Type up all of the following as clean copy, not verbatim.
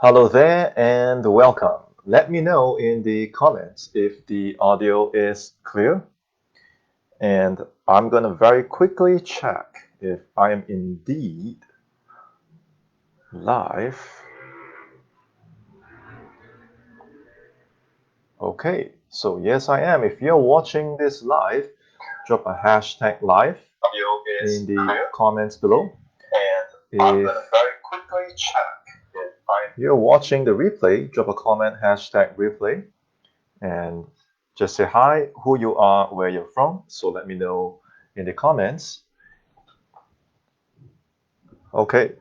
Hello there and welcome. Let me know in the comments if the audio is clear. And I'm going to very quickly check if I am indeed live. Okay, so yes, I am. If you're watching this live, drop a hashtag live in the comments below. And I'm going to very quickly check if you're watching the replay, drop a comment hashtag replay. And just say hi, who you are, where you're from. So let me know in the comments. Okay.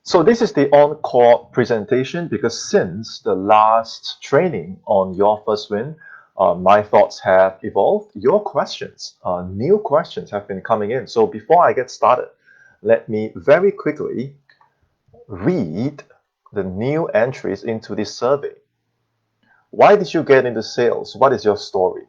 So this is the ENCORE presentation because since the last training on your first win, my thoughts have evolved. Your questions, new questions have been coming in. So before I get started, let me very quickly read the new entries into this survey. Why did you get into sales? What is your story?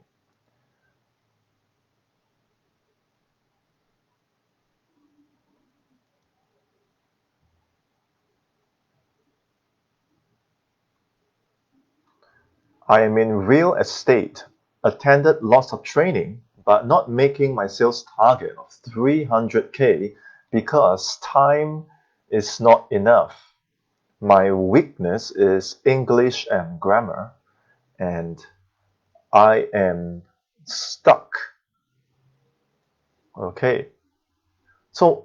I am in real estate, attended lots of training, but not making my sales target of 300K because time is not enough. My weakness is English and grammar, and I am stuck. Okay, so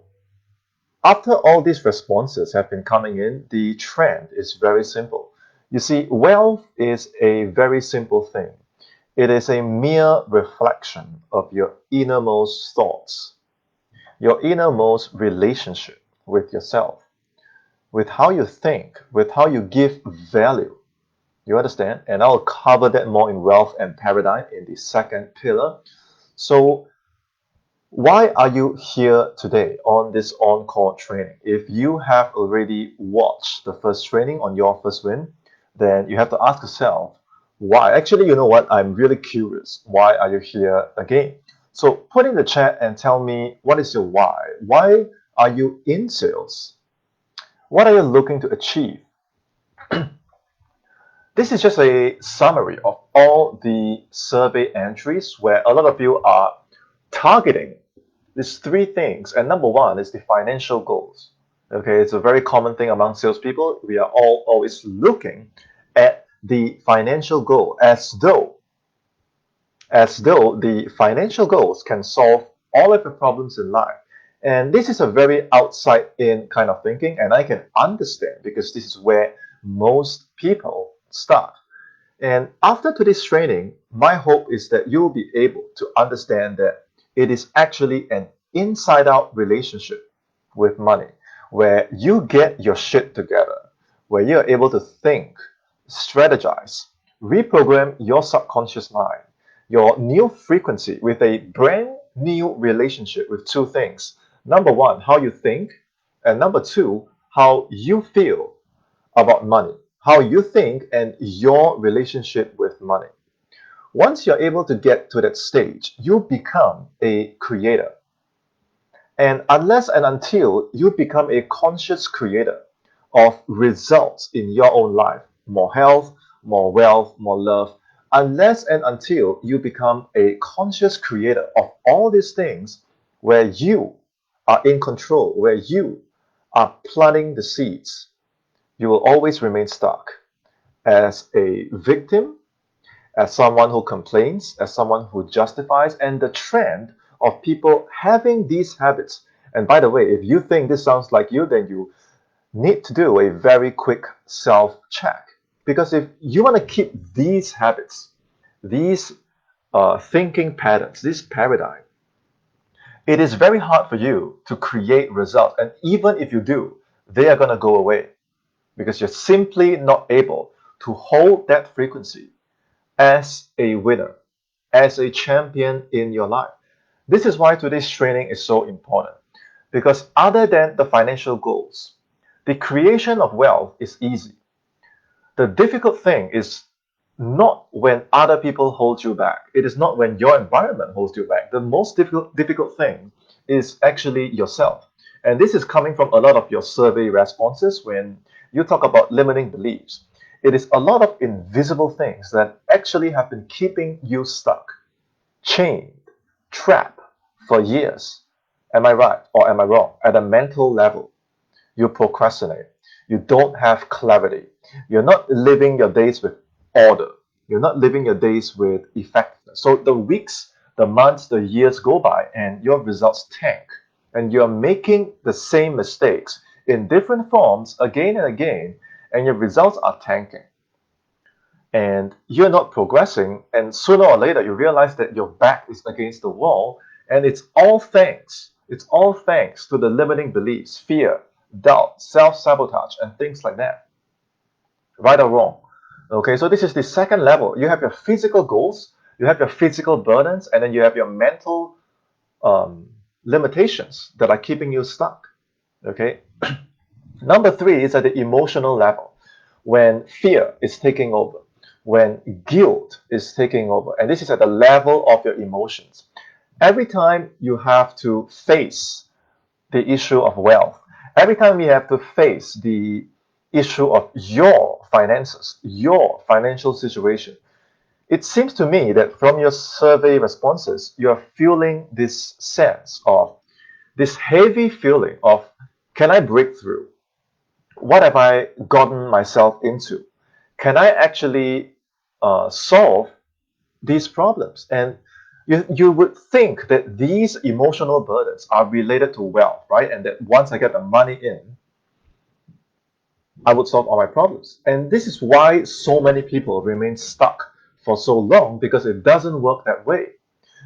after all these responses have been coming in, the trend is very simple. You see, wealth is a very simple thing. It is a mere reflection of your innermost thoughts, your innermost relationship with yourself, with how you think, with how you give value. You understand? And I'll cover that more in wealth and paradigm in the second pillar. So, why are you here today on this encore training? If you have already watched the first training on your first win, then you have to ask yourself, why? Actually, you know what? I'm really curious. Why are you here again? So put in the chat and tell me what is your why? Why are you in sales? What are you looking to achieve? This is just a summary of all the survey entries where a lot of you are targeting these three things. And number one is the financial goals. Okay, it's a very common thing among salespeople. We are all always looking at the financial goal as though the financial goals can solve all of the problems in life. And this is a very outside in kind of thinking, and I can understand because this is where most people start. And after today's training, my hope is that you'll be able to understand that it is actually an inside out relationship with money, where you get your shit together, where you're able to think, strategize, reprogram your subconscious mind, your new frequency with a brand new relationship with two things. Number one, how you think, and number two, how you feel about money, how you think, and your relationship with money. Once you're able to get to that stage, you become a creator. And unless and until you become a conscious creator of results in your own life, more health, more wealth, more love, unless and until you become a conscious creator of all these things where you are in control, where you are planting the seeds, you will always remain stuck as a victim, as someone who complains, as someone who justifies, and the trend of people having these habits. And by the way, if you think this sounds like you, then you need to do a very quick self check. Because if you want to keep these habits, these thinking patterns, this paradigm, it is very hard for you to create results. And even if you do, they are going to go away because you're simply not able to hold that frequency as a winner, as a champion in your life. This is why today's training is so important because other than the financial goals, the creation of wealth is easy. The difficult thing is not when other people hold you back. It is not when your environment holds you back. The most difficult thing is actually yourself. And this is coming from a lot of your survey responses when you talk about limiting beliefs. It is a lot of invisible things that actually have been keeping you stuck, chained, trapped for years. Am I right or am I wrong? At a mental level, you procrastinate. You don't have clarity. You're not living your days with order. You're not living your days with effectiveness. So the weeks, the months, the years go by and your results tank. And you're making the same mistakes in different forms again and again, and your results are tanking. And you're not progressing, and sooner or later you realize that your back is against the wall, and it's all thanks to the limiting beliefs, fear, doubt, self-sabotage, and things like that. Right or wrong? Okay, so this is the second level. You have your physical goals, you have your physical burdens, and then you have your mental um, limitations that are keeping you stuck. Okay, number three is at the emotional level, when fear is taking over, when guilt is taking over, and this is at the level of your emotions. Every time you have to face the issue of wealth, every time you have to face the issue of your finances, your financial situation, it seems to me that from your survey responses, you are feeling this sense of this heavy feeling of, can I break through? What have I gotten myself into? Can I actually solve these problems? And you would think that these emotional burdens are related to wealth, right? And that once I get the money in, I would solve all my problems. And this is why so many people remain stuck for so long, because it doesn't work that way.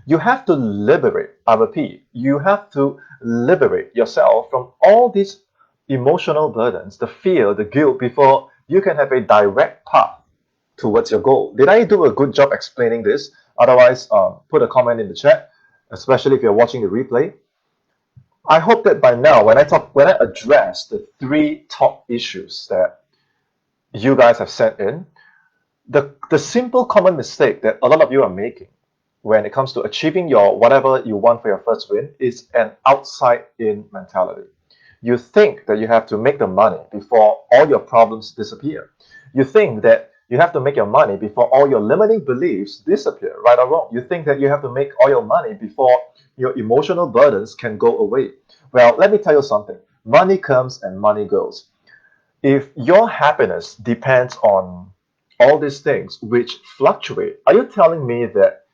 You have to liberate, I repeat, you have to liberate yourself from all these emotional burdens, the fear, the guilt, before you can have a direct path towards your goal. Did I do a good job explaining this? Otherwise, put a comment in the chat, especially if you're watching the replay. I hope that by now, when I address the three top issues that you guys have sent in, the simple common mistake that a lot of you are making when it comes to achieving your whatever you want for your first win is an outside in mentality. You think that you have to make the money before all your problems disappear. You think that you have to make your money before all your limiting beliefs disappear, right or wrong. You think that you have to make all your money before your emotional burdens can go away. Well, let me tell you something. Money comes and money goes. If your happiness depends on all these things which fluctuate, are you telling me that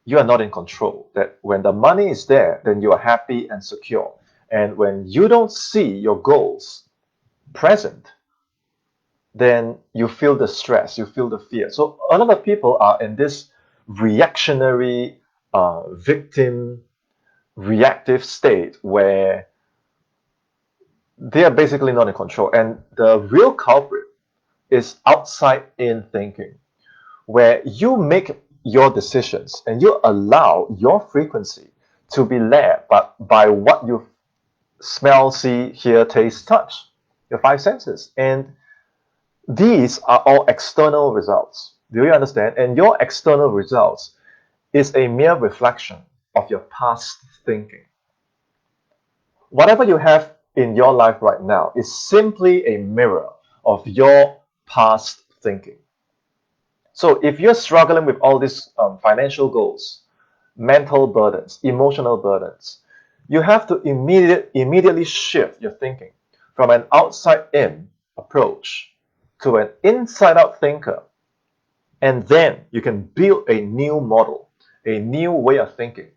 you are not in control? That when the money is there, then you are happy and secure. And when you don't see your goals present, then you feel the stress, you feel the fear. So a lot of people are in this reactionary, victim, reactive state where they are basically not in control. And the real culprit is outside in thinking, where you make your decisions and you allow your frequency to be led by what you smell, see, hear, taste, touch, your five senses. And these are all external results. Do you understand? And your external results is a mere reflection of your past thinking. Whatever you have in your life right now is simply a mirror of your past thinking. So if you're struggling with all these financial goals, mental burdens, emotional burdens, you have to immediately shift your thinking from an outside-in approach to an inside-out thinker. And then you can build a new model, a new way of thinking,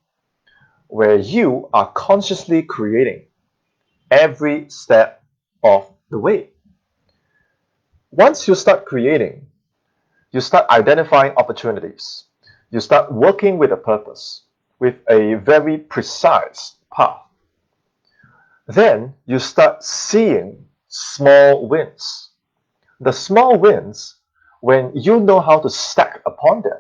where you are consciously creating every step of the way. Once you start creating, you start identifying opportunities. You start working with a purpose, with a very precise path. Then you start seeing small wins. The small wins, when you know how to stack upon them,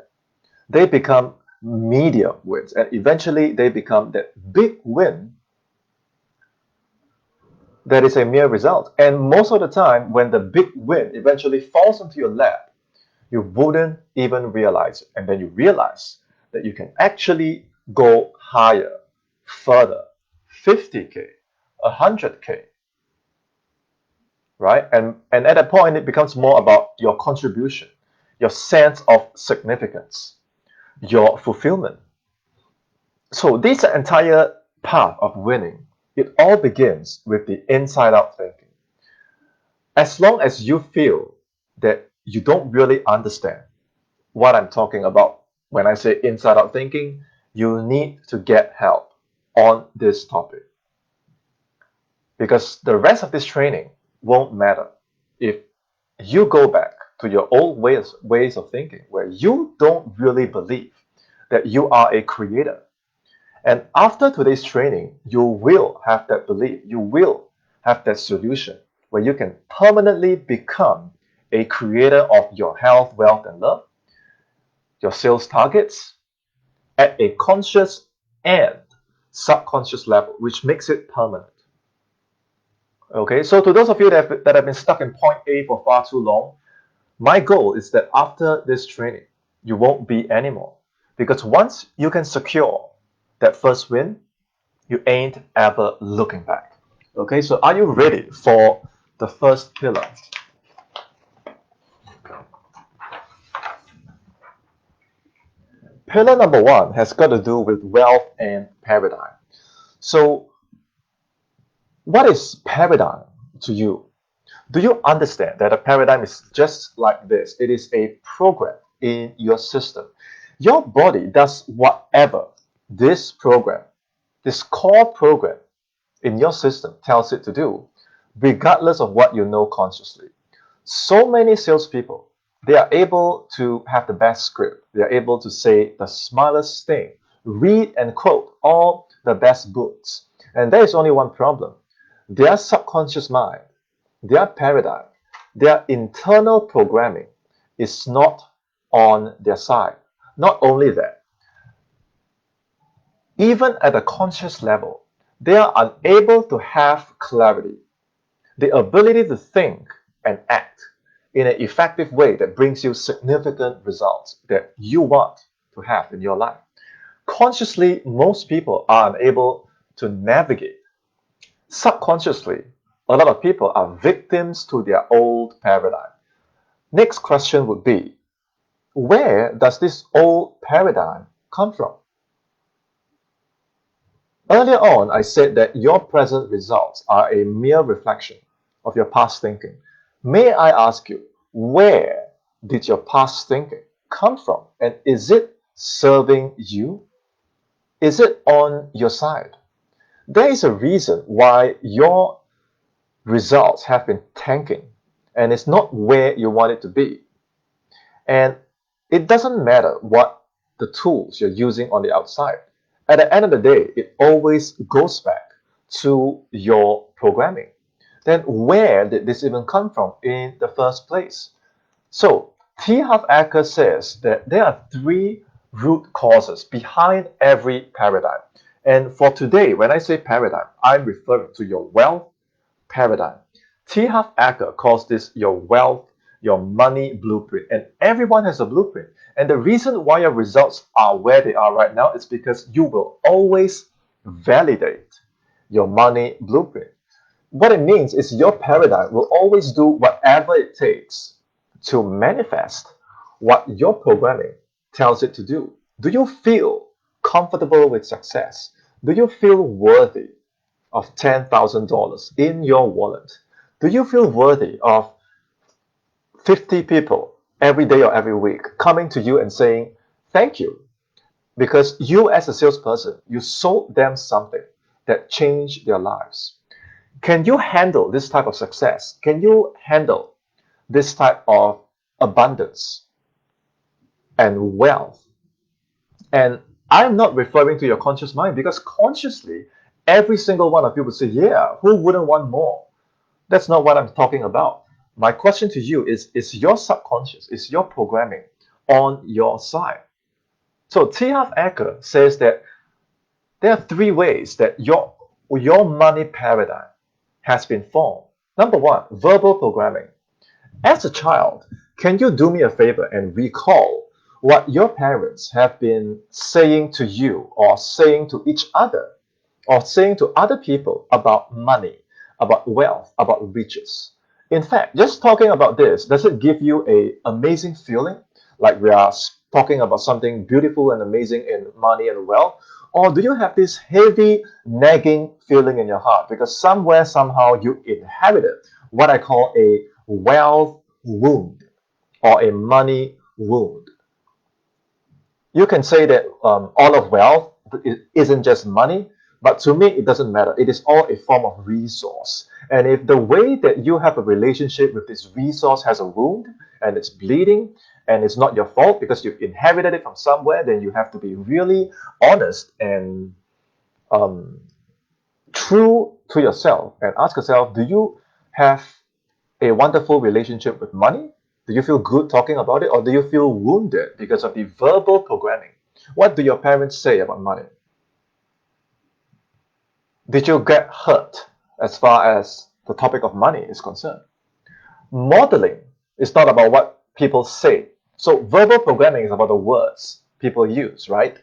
they become medium wins, and eventually they become that big win that is a mere result. And most of the time, when the big win eventually falls into your lap, you wouldn't even realize it. And then you realize that you can actually go higher, further, 50K, 100K, right? And at that point, it becomes more about your contribution, your sense of significance, your fulfillment. So this entire path of winning, it all begins with the inside out thinking. As long as you feel that you don't really understand what I'm talking about when I say inside out thinking, you need to get help on this topic. Because the rest of this training won't matter if you go back to your old ways of thinking where you don't really believe that you are a creator. And after today's training, you will have that belief, you will have that solution where you can permanently become a creator of your health, wealth, and love, your sales targets at a conscious and subconscious level, which makes it permanent. Okay, so to those of you that have been stuck in point A for far too long, my goal is that after this training, you won't be anymore. Because once you can secure that first win, you ain't ever looking back. Okay, so are you ready for the first pillar? Pillar number one has got to do with wealth and paradigm. So, what is paradigm to you? Do you understand that a paradigm is just like this? It is a program in your system. Your body does whatever this program, this core program in your system tells it to do, regardless of what you know consciously. So many salespeople, they are able to have the best script. They are able to say the smartest thing, read and quote all the best books. And there is only one problem. Their subconscious mind, their paradigm, their internal programming is not on their side. Not only that, even at a conscious level, they are unable to have clarity, the ability to think and act in an effective way that brings you significant results that you want to have in your life. Consciously, most people are unable to navigate. Subconsciously, a lot of people are victims to their old paradigm. Next question would be, where does this old paradigm come from? Earlier on, I said that your present results are a mere reflection of your past thinking. May I ask you, where did your past thinking come from? And is it serving you? Is it on your side? There is a reason why your results have been tanking, and it's not where you want it to be. And it doesn't matter what the tools you're using on the outside. At the end of the day, it always goes back to your programming. Then where did this even come from in the first place? So T. Harv Eker says that there are three root causes behind every paradigm. And for today, when I say paradigm, I'm referring to your wealth paradigm. T. Harv Eker calls this your wealth, your money blueprint, and everyone has a blueprint. And the reason why your results are where they are right now is because you will always validate your money blueprint. What it means is your paradigm will always do whatever it takes to manifest what your programming tells it to do. Do you feel comfortable with success? Do you feel worthy of $10,000 in your wallet? Do you feel worthy of 50 people every day or every week coming to you and saying, thank you? Because you, as a salesperson, you sold them something that changed their lives. Can you handle this type of success? Can you handle this type of abundance and wealth? And I'm not referring to your conscious mind because consciously, every single one of you would say, yeah, who wouldn't want more? That's not what I'm talking about. My question to you is your subconscious, is your programming on your side? So T. Harv Eker says that there are three ways that your money paradigm has been formed. Number one, verbal programming. As a child, can you do me a favor and recall what your parents have been saying to you or saying to each other or saying to other people about money, about wealth, about riches. In fact, just talking about this, does it give you an amazing feeling? Like we are talking about something beautiful and amazing in money and wealth? Or do you have this heavy, nagging feeling in your heart? Because somewhere, somehow, you inherited what I call a wealth wound or a money wound. You can say that all of wealth isn't just money, but to me, it doesn't matter. It is all a form of resource. And if the way that you have a relationship with this resource has a wound and it's bleeding and it's not your fault because you've inherited it from somewhere, then you have to be really honest and um, true to yourself and ask yourself, do you have a wonderful relationship with money? Do you feel good talking about it, or do you feel wounded because of the verbal programming? What do your parents say about money? Did you get hurt as far as the topic of money is concerned? Modeling is not about what people say. So verbal programming is about the words people use, right?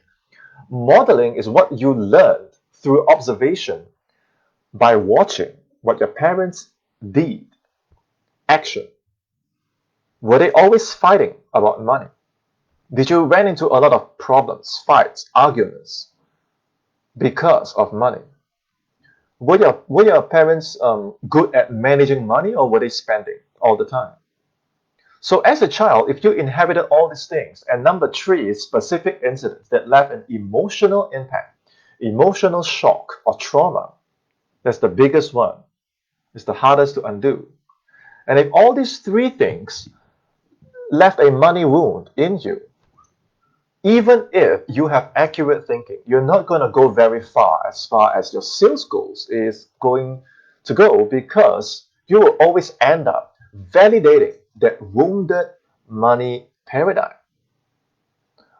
Modeling is what you learned through observation by watching what your parents did, action. Were they always fighting about money? Did you run into a lot of problems, fights, arguments because of money? Were your parents good at managing money, or were they spending all the time? So as a child, if you inherited all these things, and number three is specific incidents that left an emotional impact, emotional shock or trauma, that's the biggest one. It's the hardest to undo. And if all these three things left a money wound in you, even if you have accurate thinking, you're not going to go very far as your sales goals is going to go, because you will always end up validating that wounded money paradigm.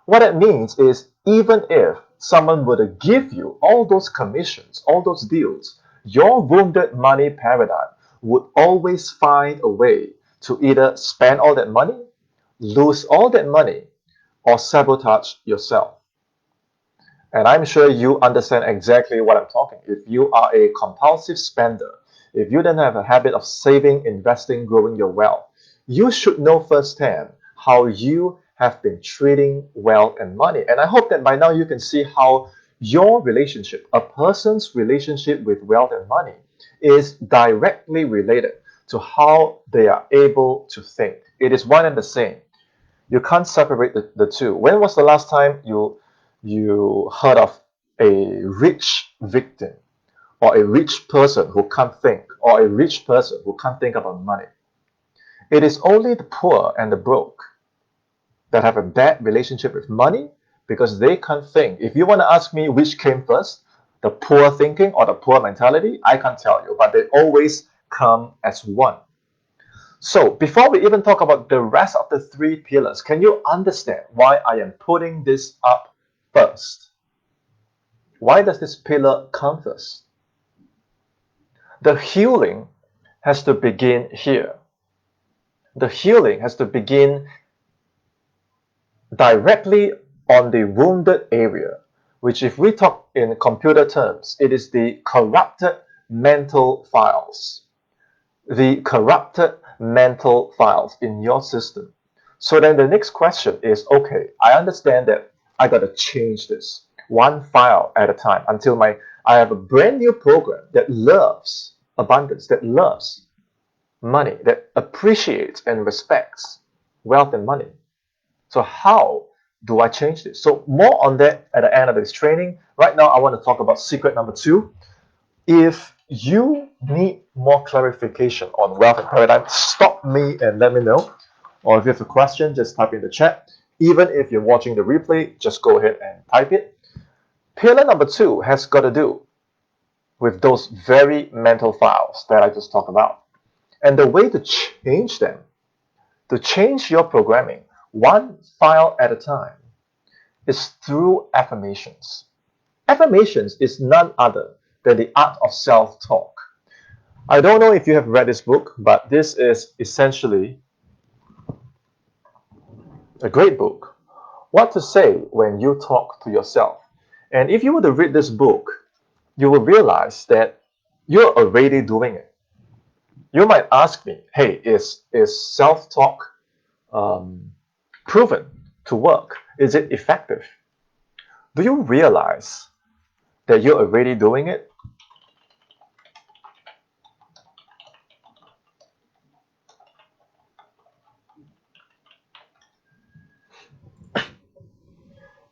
What it means is, even if someone were to give you all those commissions, all those deals, your wounded money paradigm would always find a way to either spend all that money, lose all that money, or sabotage yourself. And I'm sure you understand exactly what I'm talking. If you are a compulsive spender, if you don't have a habit of saving, investing, growing your wealth, you should know firsthand how you have been treating wealth and money. And I hope that by now you can see how your relationship, a person's relationship with wealth and money, is directly related to how they are able to think. It is one and the same. You can't separate the two. When was the last time you heard of a rich victim, or a rich person who can't think, or a rich person who can't think about money? It is only the poor and the broke that have a bad relationship with money because they can't think. If you want to ask me which came first, the poor thinking or the poor mentality, I can't tell you, but they always come as one. So before we even talk about the rest of the three pillars, can you understand why I am putting this up first? Why does this pillar come first? The healing has to begin here. The healing has to begin directly on the wounded area, which, if we talk in computer terms, it is the corrupted mental files. The corrupted mental files in your system. So then the next question is, okay, I understand that I got to change this one file at a time until I have a brand new program that loves abundance, that loves money, that appreciates and respects wealth and money. So how do I change this? So more on that at the end of this training. Right now, I want to talk about secret number two. If you need more clarification on wealth and paradigm, stop me and let me know. Or if you have a question, just type in the chat. Even if you're watching the replay, just go ahead and type it. Pillar number two has got to do with those very mental files that I just talked about. And the way to change them, to change your programming one file at a time, is through affirmations. Affirmations is none other than the art of self-talk. I don't know if you have read this book, but this is essentially a great book. What to say when you talk to yourself. And if you were to read this book, you will realize that you're already doing it. You might ask me, hey, is self-talk um, proven to work? Is it effective? Do you realize that you're already doing it?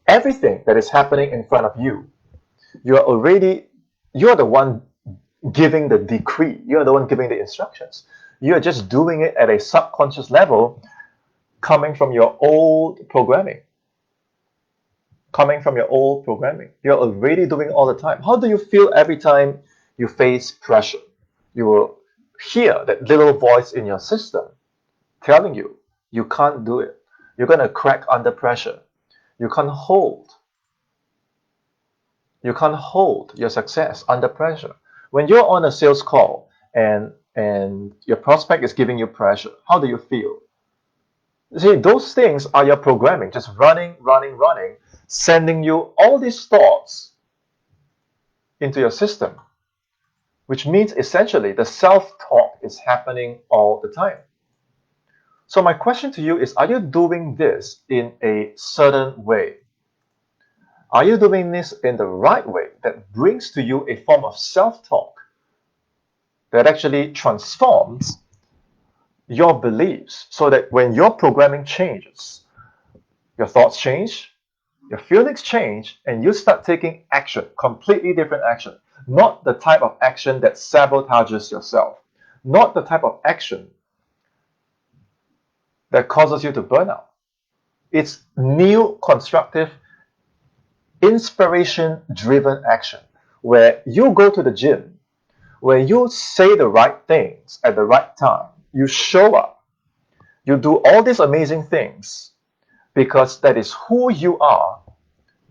Everything that is happening in front of you, you're the one giving the decree. You're the one giving the instructions. You're just doing it at a subconscious level, coming from your old programming. Coming from your old programming. You're already doing it all the time. How do you feel every time you face pressure? You will hear that little voice in your system telling you you can't do it. You're going to crack under pressure. You can't hold. You can't hold your success under pressure. When you're on a sales call and your prospect is giving you pressure, how do you feel? See, those things are your programming, just running, running, running, sending you all these thoughts into your system, which means essentially the self-talk is happening all the time. So my question to you is, are you doing this in a certain way? Are you doing this in the right way that brings to you a form of self-talk that actually transforms your beliefs so that when your programming changes, your thoughts change, your feelings change, and you start taking action, completely different action, not the type of action that sabotages yourself, not the type of action that causes you to burn out. It's new, constructive, inspiration driven action where you go to the gym, where you say the right things at the right time, you show up, you do all these amazing things because that is who you are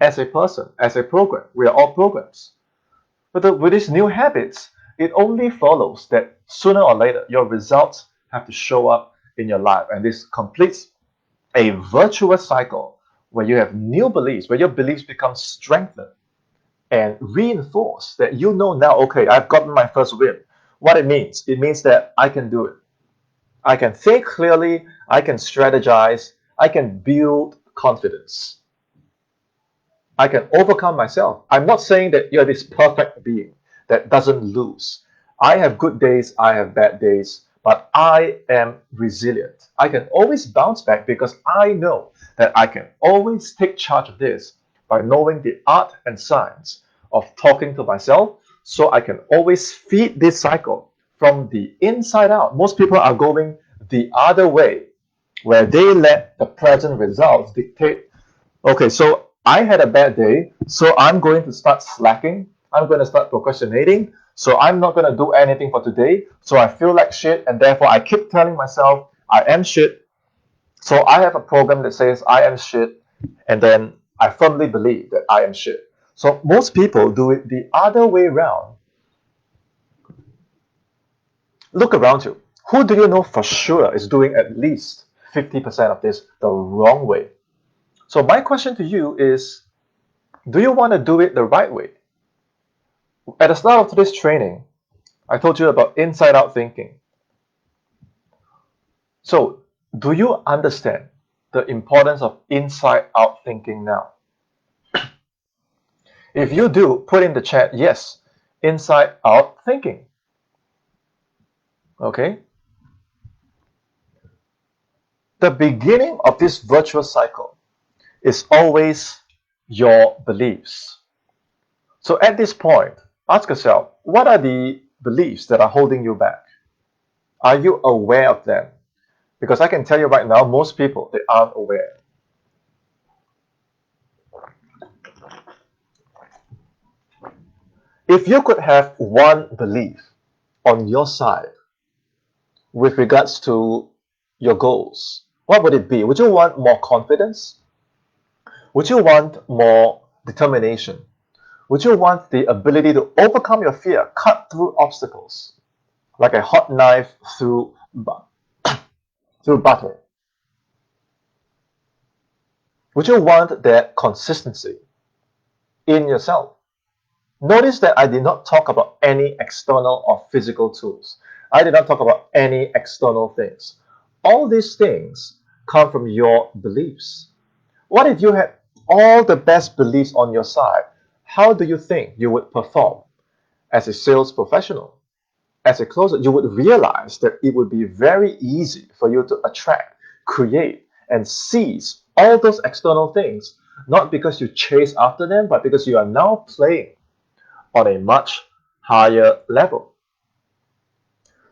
as a person, as a program. We are all programs. But with these new habits, it only follows that sooner or later your results have to show up in your life. And this completes a virtuous cycle where you have new beliefs, where your beliefs become strengthened and reinforced that you know now, okay, I've gotten my first win. What it means that I can do it. I can think clearly, I can strategize, I can build confidence. I can overcome myself. I'm not saying that you're this perfect being that doesn't lose. I have good days, I have bad days, but I am resilient. I can always bounce back because I know that I can always take charge of this by knowing the art and science of talking to myself so I can always feed this cycle from the inside out. Most people are going the other way where they let the present results dictate. Okay, so I had a bad day, so I'm going to start slacking. I'm going to start procrastinating. So I'm not going to do anything for today. So I feel like shit, and therefore I keep telling myself I am shit. So I have a program that says I am shit, and then I firmly believe that I am shit. So most people do it the other way around. Look around you. Who do you know for sure is doing at least 50% of this the wrong way? So my question to you is, do you want to do it the right way? At the start of today's training, I told you about inside out thinking. So, do you understand the importance of inside out thinking now? If you do, put in the chat, yes, inside out thinking. Okay? The beginning of this virtuous cycle is always your beliefs. So, at this point, ask yourself, what are the beliefs that are holding you back? Are you aware of them? Because I can tell you right now, most people, they aren't aware. If you could have one belief on your side with regards to your goals, what would it be? Would you want more confidence? Would you want more determination? Would you want the ability to overcome your fear, cut through obstacles like a hot knife through butter? Would you want that consistency in yourself? Notice that I did not talk about any external or physical tools. I did not talk about any external things. All these things come from your beliefs. What if you had all the best beliefs on your side? How do you think you would perform as a sales professional? As a closer, you would realize that it would be very easy for you to attract, create, and seize all those external things, not because you chase after them, but because you are now playing on a much higher level.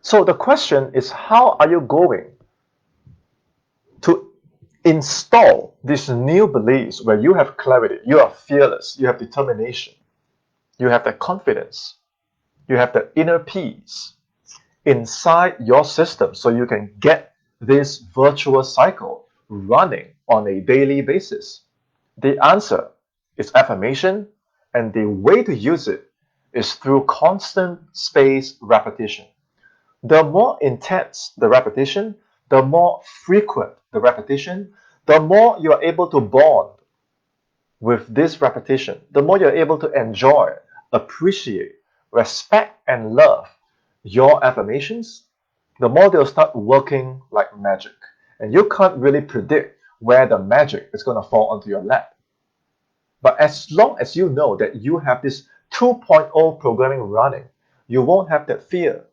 So the question is, how are you going to install these new beliefs where you have clarity, you are fearless, you have determination, you have that confidence, you have that inner peace inside your system so you can get this virtuous cycle running on a daily basis? The answer is affirmation, and the way to use it is through constant spaced repetition. The more intense the repetition, the more frequent the repetition, the more you are able to bond with this repetition, the more you're able to enjoy, appreciate, respect, and love your affirmations, the more they'll start working like magic. And you can't really predict where the magic is going to fall onto your lap. But as long as you know that you have this 2.0 programming running, you won't have that fear.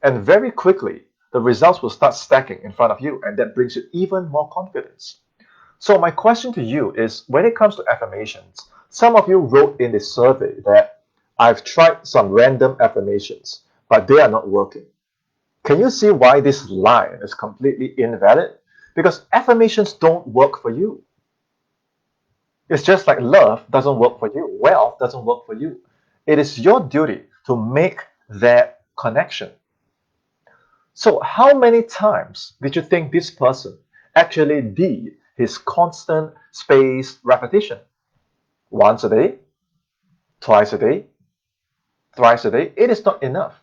And very quickly, the results will start stacking in front of you, and that brings you even more confidence. So my question to you is, when it comes to affirmations, some of you wrote in the survey that I've tried some random affirmations, but they are not working. Can you see why this line is completely invalid? Because affirmations don't work for you. It's just like love doesn't work for you, wealth doesn't work for you. It is your duty to make that connection. So, how many times did you think this person actually did his constant spaced repetition? Once a day, twice a day, thrice a day? It is not enough.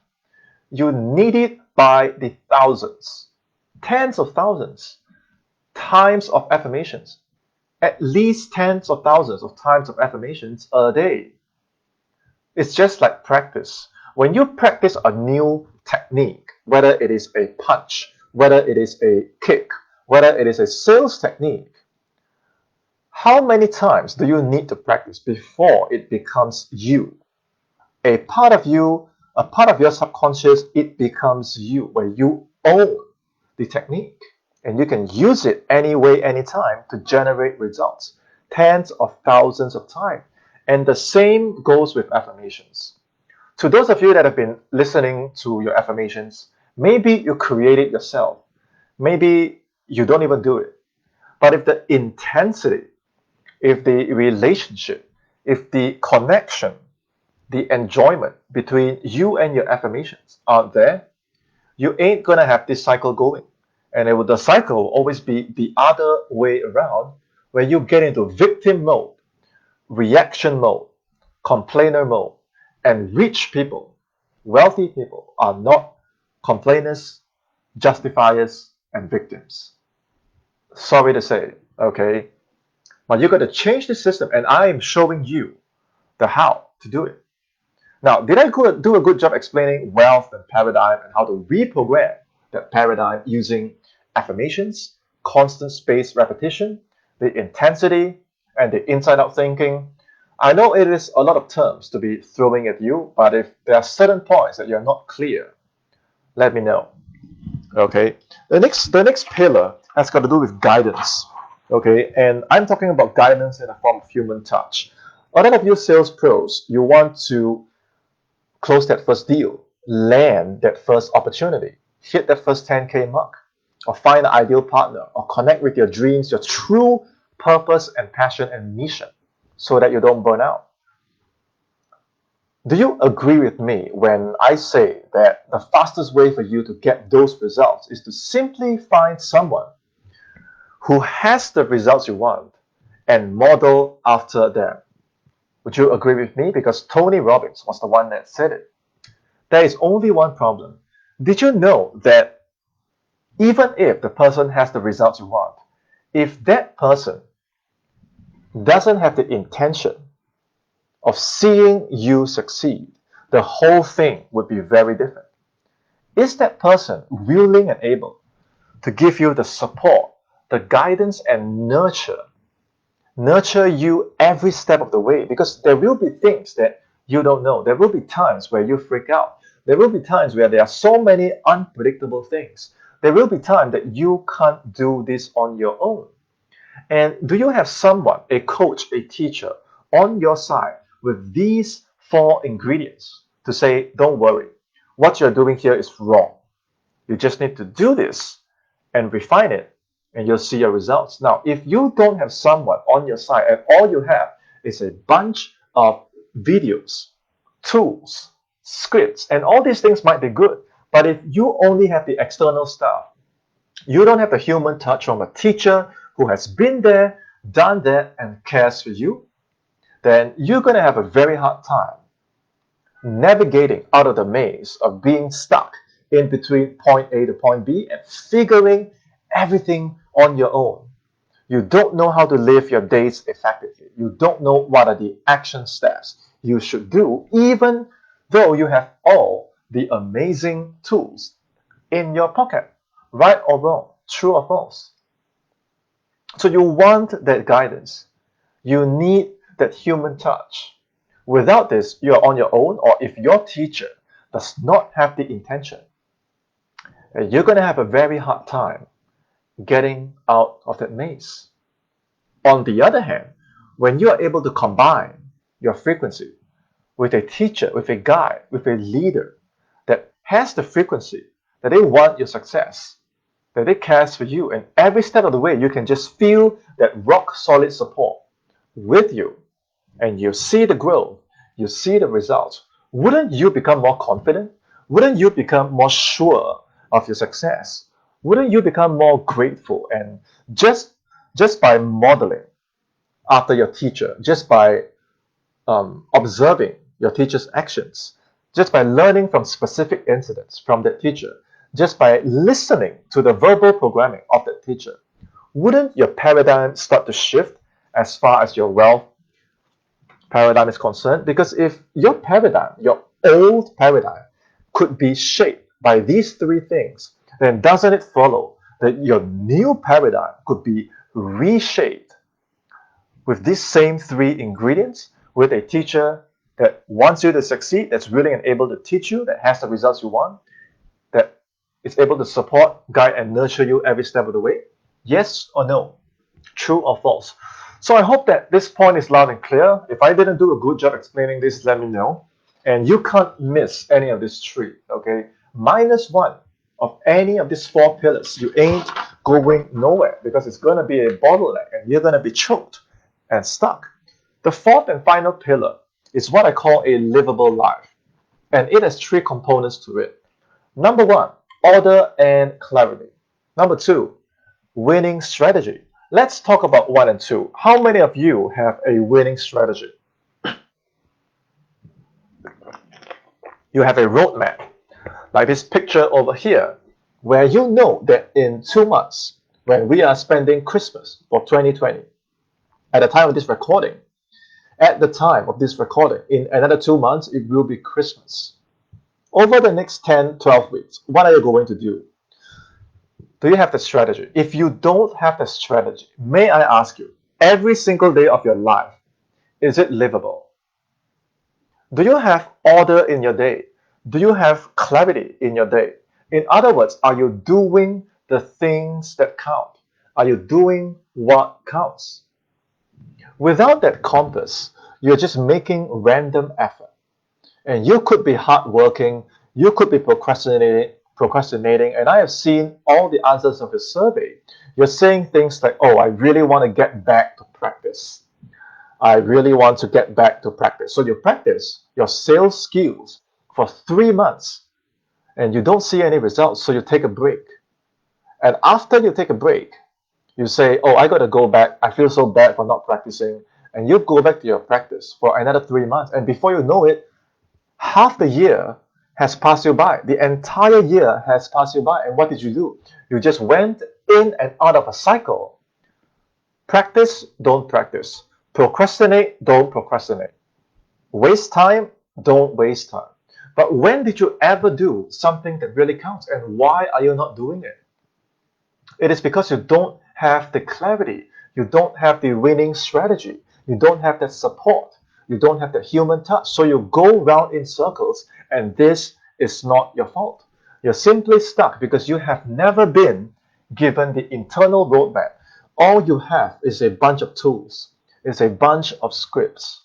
You need it by the thousands, tens of thousands times of affirmations, at least tens of thousands of times of affirmations a day. It's just like practice. When you practice a new technique, whether it is a punch, whether it is a kick, whether it is a sales technique, how many times do you need to practice before it becomes you? A part of you, a part of your subconscious, it becomes you, where you own the technique and you can use it any way, anytime to generate results, tens of thousands of times. And the same goes with affirmations. To those of you that have been listening to your affirmations, maybe you create it yourself. Maybe you don't even do it. But if the intensity, if the relationship, if the connection, the enjoyment between you and your affirmations aren't there, you ain't gonna have this cycle going. And the cycle will always be the other way around, where you get into victim mode, reaction mode, complainer mode, and rich people, wealthy people are not complainers, justifiers, and victims. Sorry to say, okay? But you got to change the system, and I am showing you the how to do it. Now, did I do a good job explaining wealth and paradigm and how to reprogram that paradigm using affirmations, constant space repetition, the intensity, and the inside out thinking? I know it is a lot of terms to be throwing at you, but if there are certain points that you're not clear, let me know. Okay. The next pillar has got to do with guidance. Okay, and I'm talking about guidance in the form of human touch. A lot of you sales pros, you want to close that first deal, land that first opportunity, hit that first 10K mark, or find an ideal partner, or connect with your dreams, your true purpose and passion and mission so that you don't burn out. Do you agree with me when I say that the fastest way for you to get those results is to simply find someone who has the results you want and model after them? Would you agree with me? Because Tony Robbins was the one that said it. There is only one problem. Did you know that even if the person has the results you want, if that person doesn't have the intention of seeing you succeed, the whole thing would be very different. Is that person willing and able to give you the support, the guidance, and nurture you every step of the way? Because there will be things that you don't know. There will be times where you freak out. There will be times where there are so many unpredictable things. There will be times that you can't do this on your own. And do you have someone, a coach, a teacher on your side with these four ingredients to say, don't worry, what you're doing here is wrong. You just need to do this and refine it, and you'll see your results. Now, if you don't have someone on your side and all you have is a bunch of videos, tools, scripts, and all these things might be good, but if you only have the external stuff, you don't have the human touch from a teacher who has been there, done that, and cares for you, then you're going to have a very hard time navigating out of the maze of being stuck in between point A to point B and figuring everything on your own. You don't know how to live your days effectively. You don't know what are the action steps you should do, even though you have all the amazing tools in your pocket. Right or wrong, true or false. So you want that guidance. You need that human touch. Without this, you're on your own, or if your teacher does not have the intention, you're going to have a very hard time getting out of that maze. On the other hand, when you are able to combine your frequency with a teacher, with a guide, with a leader that has the frequency, that they want your success, that they cares for you, and every step of the way you can just feel that rock solid support with you, and you see the growth, you see the results, wouldn't you become more confident? Wouldn't you become more sure of your success? Wouldn't you become more grateful? And just by modeling after your teacher, just by observing your teacher's actions, just by learning from specific incidents from that teacher, just by listening to the verbal programming of that teacher, wouldn't your paradigm start to shift as far as your wealth paradigm is concerned? Because if your paradigm, your old paradigm, could be shaped by these three things, then doesn't it follow that your new paradigm could be reshaped with these same three ingredients, with a teacher that wants you to succeed, that's willing and able to teach you, that has the results you want, that is able to support, guide, and nurture you every step of the way? Yes or no? True or false? So I hope that this point is loud and clear. If I didn't do a good job explaining this, let me know. And you can't miss any of these three, okay? Minus one of any of these four pillars, you ain't going nowhere, because it's going to be a bottleneck and you're going to be choked and stuck. The fourth and final pillar is what I call a livable life. And it has three components to it. Number one, order and clarity. Number two, winning strategy. Let's talk about one and two. How many of you have a winning strategy? You have a roadmap, like this picture over here, where you know that in 2 months, when we are spending Christmas for 2020, at the time of this recording, in another 2 months, it will be Christmas. Over the next 10, 12 weeks, what are you going to do? Do you have the strategy? If you don't have the strategy, may I ask you, every single day of your life, is it livable? Do you have order in your day? Do you have clarity in your day? In other words, are you doing the things that count? Are you doing what counts? Without that compass, you're just making random effort. And you could be hardworking, you could be procrastinating, and I have seen all the answers of the survey. You're saying things like, oh, I really want to get back to practice. I really want to get back to practice. So you practice your sales skills for 3 months and you don't see any results, so you take a break. And after you take a break, you say, oh, I got to go back. I feel so bad for not practicing. And you go back to your practice for another 3 months. And before you know it, half the year has passed you by. The entire year has passed you by. And what did you do? You just went in and out of a cycle. Practice, don't practice. Procrastinate, don't procrastinate. Waste time? Don't waste time. But when did you ever do something that really counts, and why are you not doing it? It is because you don't have the clarity, you don't have the winning strategy, you don't have that support, you don't have the human touch. So you go round in circles, and this is not your fault. You're simply stuck because you have never been given the internal roadmap. All you have is a bunch of tools, is a bunch of scripts.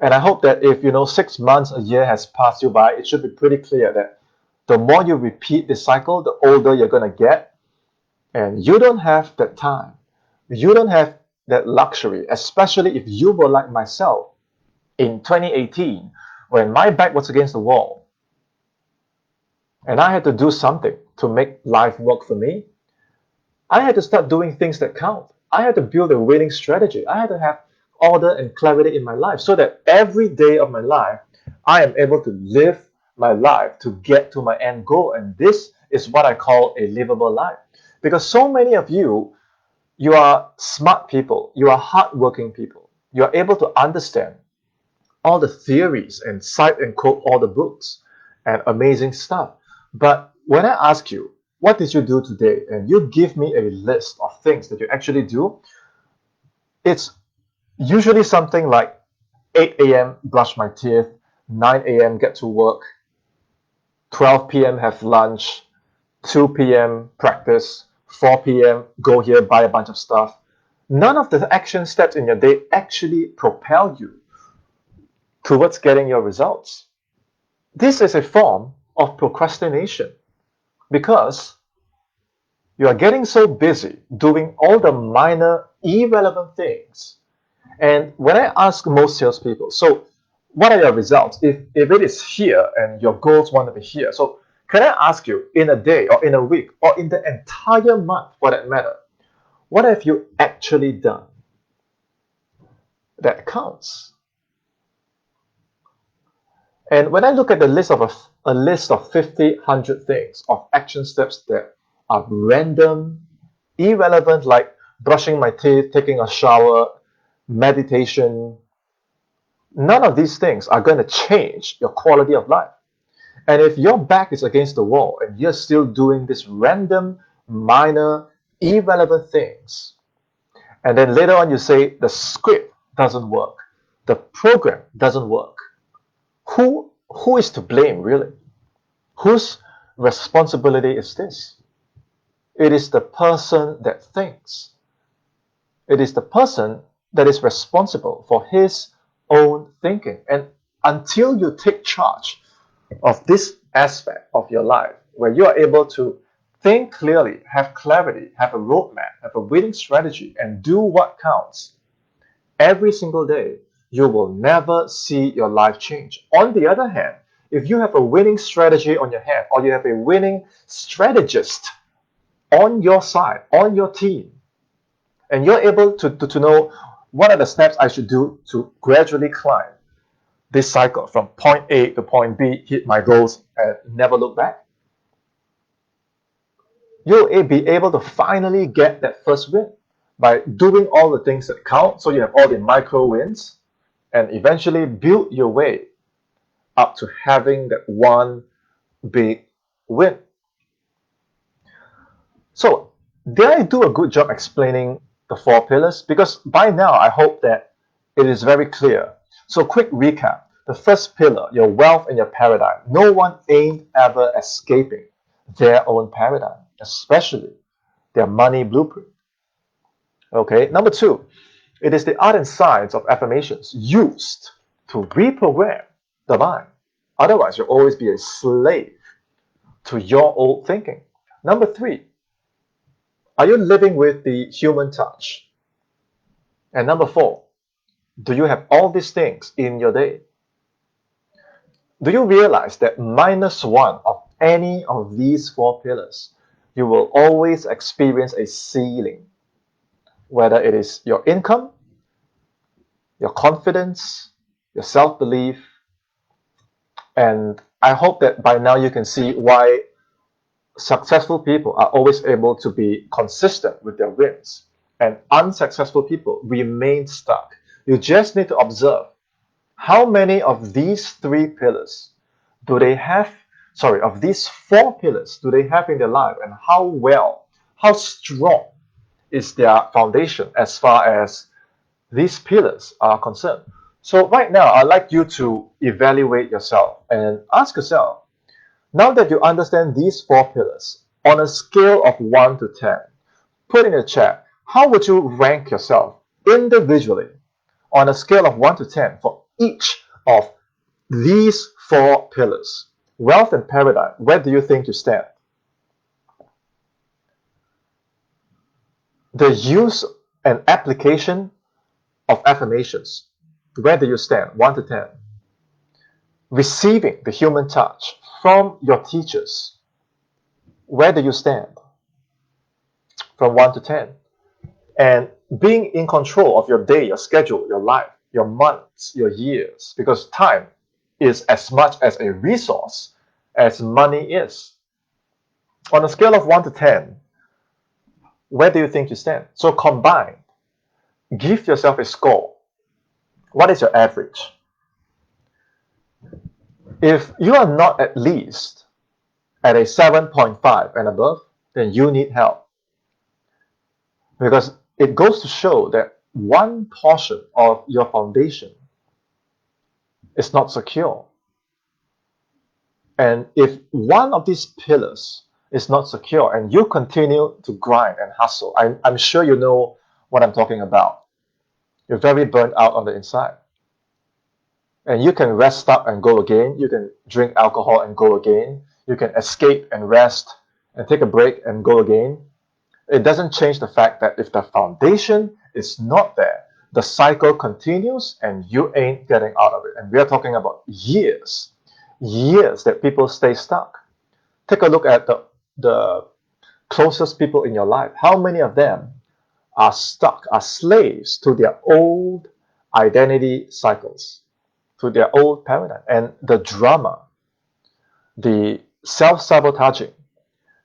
And I hope that if 6 months, a year has passed you by, it should be pretty clear that the more you repeat this cycle, the older you're gonna get, and you don't have that time. You don't have that luxury, especially if you were like myself in 2018 when my back was against the wall and I had to do something to make life work for me. I had to start doing things that count. I had to build a winning strategy. I had to have order and clarity in my life so that every day of my life, I am able to live my life to get to my end goal. And this is what I call a livable life. Because so many of you are smart people, you are hardworking people, you are able to understand all the theories and cite and quote all the books and amazing stuff. But when I ask you, what did you do today? And you give me a list of things that you actually do, it's usually something like 8 a.m. brush my teeth, 9 a.m. get to work, 12 p.m. have lunch, 2 p.m. practice, 4 p.m. go here, buy a bunch of stuff. None of the action steps in your day actually propel you towards getting your results. This is a form of procrastination because you are getting so busy doing all the minor, irrelevant things. And when I ask most salespeople, so what are your results? If it is here and your goals want to be here, so can I ask you in a day or in a week or in the entire month for that matter, what have you actually done that counts? And when I look at the list of a list of 50, 100 things of action steps that are random, irrelevant, like brushing my teeth, taking a shower, meditation, none of these things are going to change your quality of life. And if your back is against the wall and you're still doing these random, minor, irrelevant things, and then later on you say the script doesn't work, the program doesn't work, who is to blame really? Whose responsibility is this? It is the person that thinks. It is the person that is responsible for his own thinking. And until you take charge of this aspect of your life, where you are able to think clearly, have clarity, have a roadmap, have a winning strategy, and do what counts every single day, you will never see your life change. On the other hand, if you have a winning strategy on your hand, or you have a winning strategist on your side, on your team, and you're able to know what are the steps I should do to gradually climb this cycle from point A to point B, hit my goals, and never look back, you'll be able to finally get that first win by doing all the things that count. So you have all the micro wins and eventually build your way up to having that one big win. So, did I do a good job explaining the four pillars? Because by now, I hope that it is very clear. So, quick recap. The first pillar, your wealth and your paradigm. No one ain't ever escaping their own paradigm, especially their money blueprint. Okay, number two, it is the art and science of affirmations used to reprogram the mind. Otherwise, you'll always be a slave to your old thinking. Number three, are you living with the human touch? And number four, do you have all these things in your day? Do you realize that minus one of any of these four pillars, you will always experience a ceiling, whether it is your income, your confidence, your self belief, and I hope that by now you can see why successful people are always able to be consistent with their wins, and unsuccessful people remain stuck. You just need to observe How many of these three pillars do they have? Sorry, of these four pillars do they have in their life, and how well, how strong is their foundation as far as these pillars are concerned? So right now, I'd like you to evaluate yourself and ask yourself, now that you understand these four pillars, on a scale of 1 to 10, put in the chat, how would you rank yourself individually on a scale of 1 to 10 for each of these four pillars? Wealth and paradigm, where do you think you stand? The use and application of affirmations, where do you stand? 1 to 10. Receiving the human touch from your teachers, where do you stand? From 1 to 10. And being in control of your day, your schedule, your life, your months, your years, because time is as much as a resource as money is. On a scale of 1 to 10, where do you think you stand? So combine, give yourself a score. What is your average? If you are not at least at a 7.5 and above, then you need help. Because it goes to show that one portion of your foundation is not secure. And if one of these pillars is not secure and you continue to grind and hustle, I'm sure you know what I'm talking about. You're very burnt out on the inside. And you can rest up and go again. You can drink alcohol and go again. You can escape and rest and take a break and go again. It doesn't change the fact that if the foundation is not there, the cycle continues and you ain't getting out of it. And we are talking about years that people stay stuck. Take a look at the closest people in your life. How many of them are stuck, are slaves to their old identity cycles, to their old paradigm? And the drama, the self-sabotaging,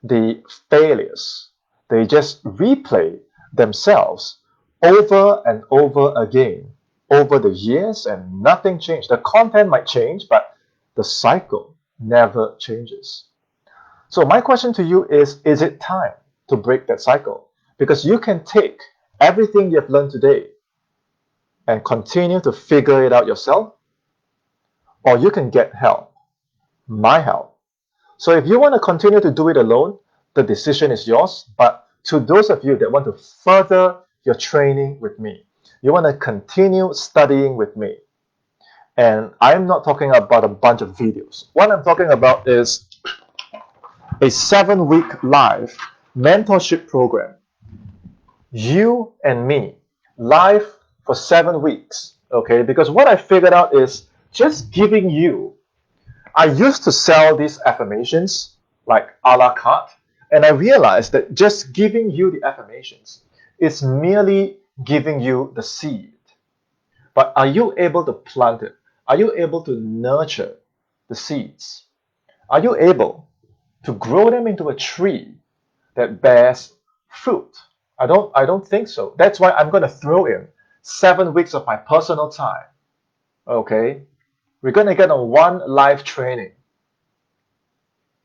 the failures, they just replay themselves over and over again over the years, and nothing changed. The content might change, but the cycle never changes. So my question to you is it time to break that cycle? Because you can take everything you've learned today and continue to figure it out yourself, or you can get help, my help. So if you want to continue to do it alone, the decision is yours. But to those of you that want to further your training with me, you want to continue studying with me, and I'm not talking about a bunch of videos. What I'm talking about is a 7-week live mentorship program. You and me, live for 7 weeks. Okay, because what I figured out is just giving you, I used to sell these affirmations like a la carte, and I realized that just giving you the affirmations is merely giving you the seed. But are you able to plant it? Are you able to nurture the seeds? Are you able to grow them into a tree that bears fruit? I don't think so. That's why I'm going to throw in 7 weeks of my personal time. Okay? We're going to get on one live training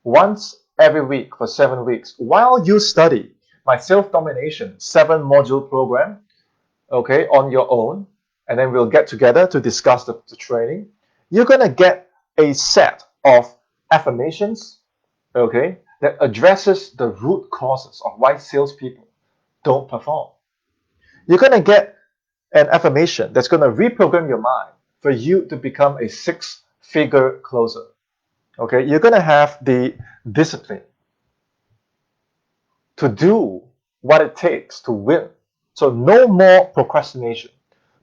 once every week for 7 weeks while you study my self-domination 7-module program, okay, on your own, and then we'll get together to discuss the training. You're going to get a set of affirmations, okay, that addresses the root causes of why salespeople don't perform. You're going to get an affirmation that's going to reprogram your mind for you to become a 6-figure closer. Okay, you're going to have the discipline to do what it takes to win. So no more procrastination,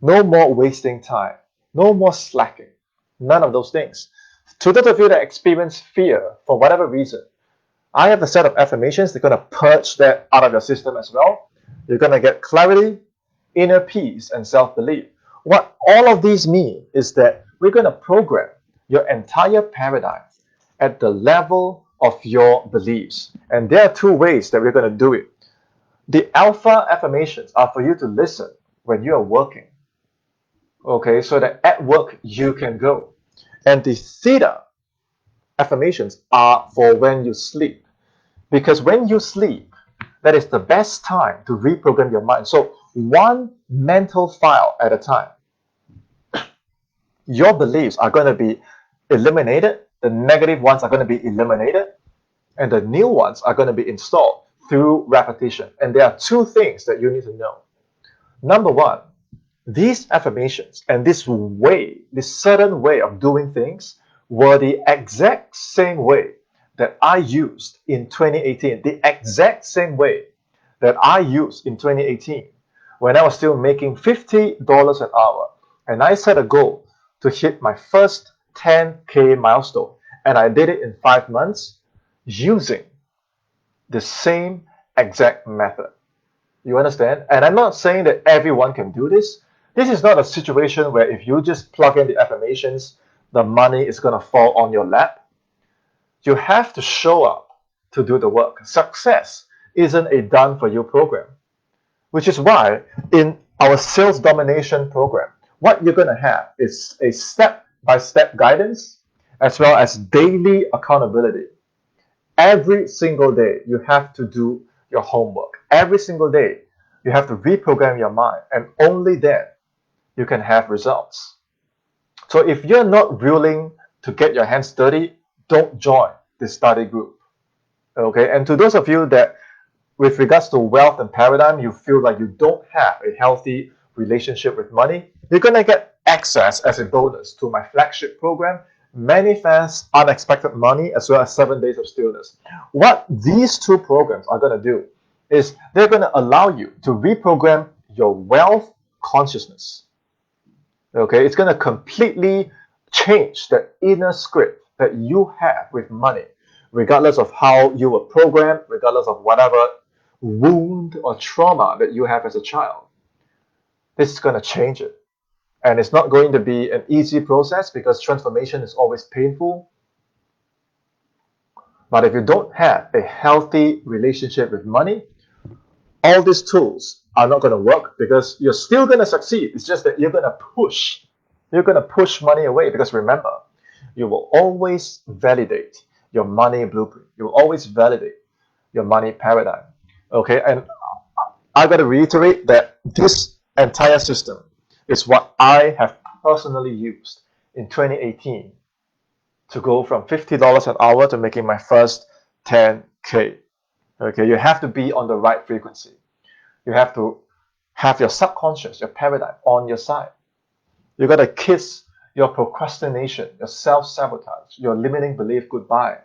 no more wasting time, no more slacking, none of those things. To those of you that experience fear for whatever reason, I have a set of affirmations. They're going to purge that out of your system as well. You're going to get clarity, inner peace, and self-belief. What all of these mean is that we're going to program your entire paradigm at the level of your beliefs. And there are 2 ways that we're going to do it. The alpha affirmations are for you to listen when you are working. Okay, so that at work you can go. And the theta affirmations are for when you sleep. Because when you sleep, that is the best time to reprogram your mind. So one mental file at a time. Your beliefs are going to be eliminated, the negative ones are going to be eliminated, and the new ones are going to be installed through repetition. And there are two things that you need to know. Number one, these affirmations and this way, this certain way of doing things were the exact same way that I used in 2018, the exact same way that I used in 2018 when I was still making $50 an hour. And I set a goal to hit my first 10K milestone. And I did it in 5 months using the same exact method. You understand? And I'm not saying that everyone can do this. This is not a situation where if you just plug in the affirmations, the money is going to fall on your lap. You have to show up to do the work. Success isn't a done for you program, which is why in our sales domination program, what you're going to have is a step-by-step guidance as well as daily accountability. Every single day, you have to do your homework. Every single day, you have to reprogram your mind, and only then you can have results. So if you're not willing to get your hands dirty, don't join this study group. Okay, and to those of you that with regards to wealth and paradigm, you feel like you don't have a healthy relationship with money, you're going to get access as a bonus to my flagship program, Manifest Unexpected Money, as well as 7 Days of Stillness. What these two programs are going to do is they're going to allow you to reprogram your wealth consciousness. Okay, it's going to completely change the inner script that you have with money, regardless of how you were programmed, regardless of whatever wound or trauma that you have as a child. This is going to change it. And it's not going to be an easy process because transformation is always painful. But if you don't have a healthy relationship with money, all these tools are not going to work because you're still going to succeed. It's just that you're going to push money away because remember, you will always validate your money blueprint. You will always validate your money paradigm. Okay, and I got to reiterate that this entire system is what I have personally used in 2018 to go from $50 an hour to making my first 10K. Okay, you have to be on the right frequency. You have to have your subconscious, your paradigm on your side. You got to kiss your procrastination, your self-sabotage, your limiting belief goodbye.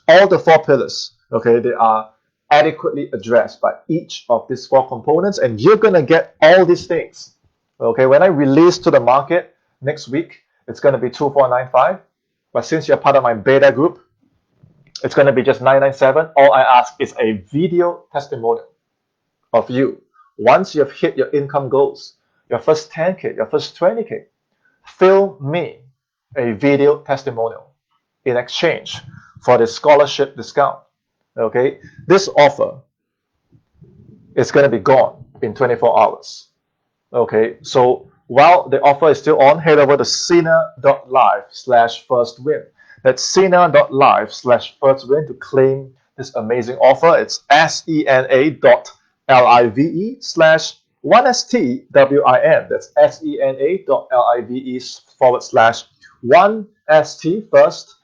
All the four pillars, okay, they are adequately addressed by each of these four components, and you're going to get all these things. Okay, when I release to the market next week, it's going to be 2495. But since you're part of my beta group, it's going to be just 997. All I ask is a video testimonial of you. Once you've hit your income goals, your first 10K, your first 20K, film me a video testimonial in exchange for the scholarship discount. Okay, this offer is going to be gone in 24 hours. Okay, so while the offer is still on, head over to sina.live/firstwin. That's sina.live/firstwin to claim this amazing offer. It's sena.live/1stwin. That's sena.live/1st first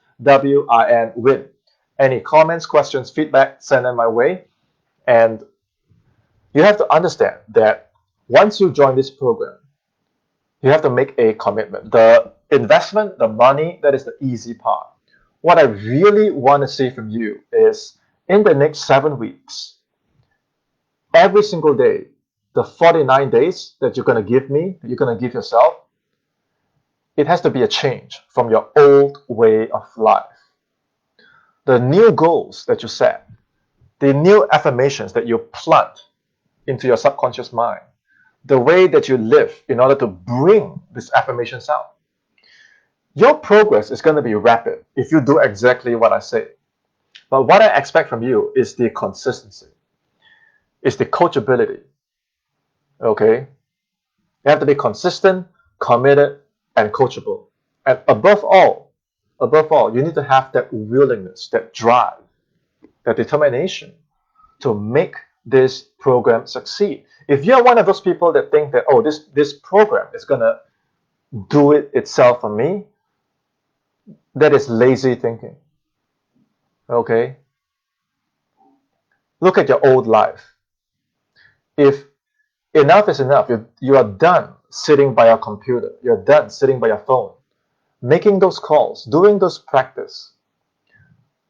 win. Any comments, questions, feedback, send them my way. And you have to understand that once you join this program, you have to make a commitment. The investment, the money, that is the easy part. What I really want to see from you is in the next 7 weeks, every single day, the 49 days that you're going to give me, that you're going to give yourself, it has to be a change from your old way of life. The new goals that you set, the new affirmations that you plant into your subconscious mind, the way that you live in order to bring these affirmations out. Your progress is going to be rapid if you do exactly what I say. But what I expect from you is the consistency, is the coachability. Okay? You have to be consistent, committed, and coachable. And above all, you need to have that willingness, that drive, that determination to make this program succeed. If you're one of those people that think that, oh, this program is gonna do it itself for me, that is lazy thinking. Okay? Look at your old life. If enough is enough, you are done sitting by your computer, you're done sitting by your phone, making those calls, doing those practice.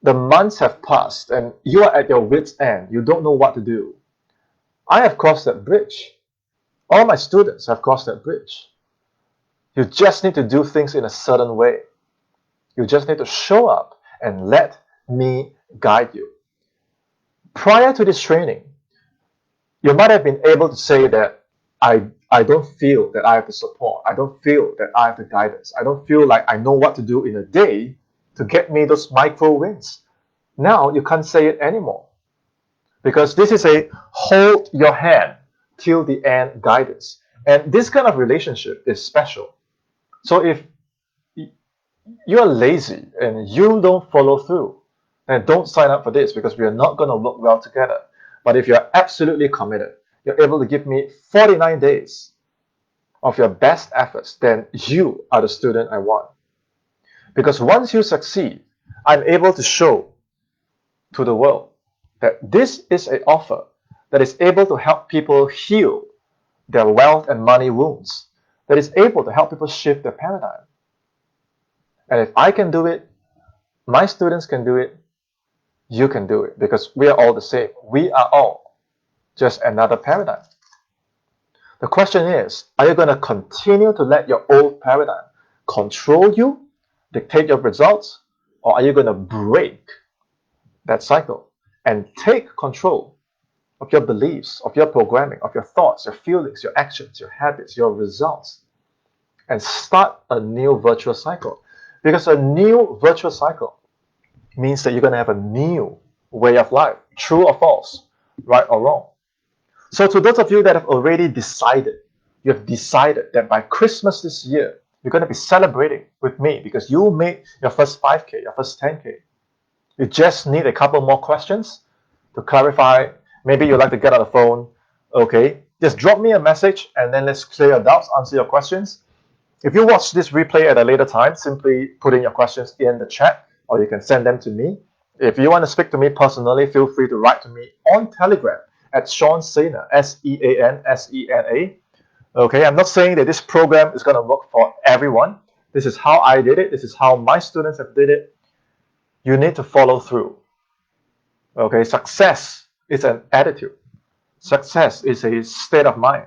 The months have passed and you are at your wit's end. You don't know what to do. I have crossed that bridge. All my students have crossed that bridge. You just need to do things in a certain way. You just need to show up and let me guide you. Prior to this training, you might have been able to say that I don't feel that I have the support. I don't feel that I have the guidance. I don't feel like I know what to do in a day to get me those micro wins. Now you can't say it anymore because this is a hold your hand till the end guidance. And this kind of relationship is special. So if you're lazy and you don't follow through, then don't sign up for this because we are not going to work well together. But if you're absolutely committed, you're able to give me 49 days of your best efforts, then you are the student I want. Because once you succeed, I'm able to show to the world that this is an offer that is able to help people heal their wealth and money wounds, that is able to help people shift their paradigm. And if I can do it, my students can do it, you can do it because we are all the same. We are all just another paradigm. The question is, are you going to continue to let your old paradigm control you, dictate your results, or are you going to break that cycle and take control of your beliefs, of your programming, of your thoughts, your feelings, your actions, your habits, your results, and start a new virtuous cycle? Because a new virtuous cycle means that you're going to have a new way of life, true or false, right or wrong. So to those of you that have already decided, you have decided that by Christmas this year, you're going to be celebrating with me because you made your first 5K, your first 10K. You just need a couple more questions to clarify. Maybe you'd like to get on the phone. Okay, just drop me a message and then let's clear your doubts, answer your questions. If you watch this replay at a later time, simply put in your questions in the chat or you can send them to me. If you want to speak to me personally, feel free to write to me on Telegram at Sean Sena, Seansena. Okay, I'm not saying that this program is going to work for everyone. This is how I did it. This is how my students have did it. You need to follow through. Okay, success is an attitude. Success is a state of mind.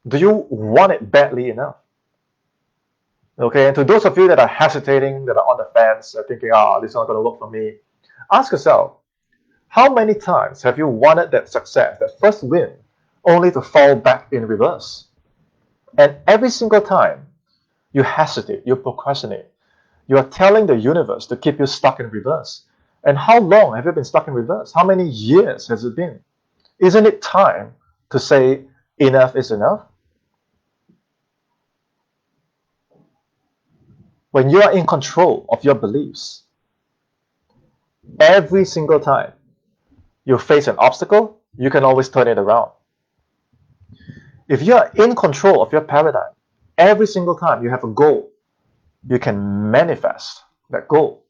Do you want it badly enough? Okay, and to those of you that are hesitating, that are on the fence, are thinking, oh, this is not going to work for me, ask yourself, how many times have you wanted that success, that first win, only to fall back in reverse? And every single time you hesitate, you procrastinate, you are telling the universe to keep you stuck in reverse. And how long have you been stuck in reverse? How many years has it been? Isn't it time to say enough is enough? When you are in control of your beliefs, every single time you face an obstacle, you can always turn it around. If you are in control of your paradigm, every single time you have a goal, you can manifest that goal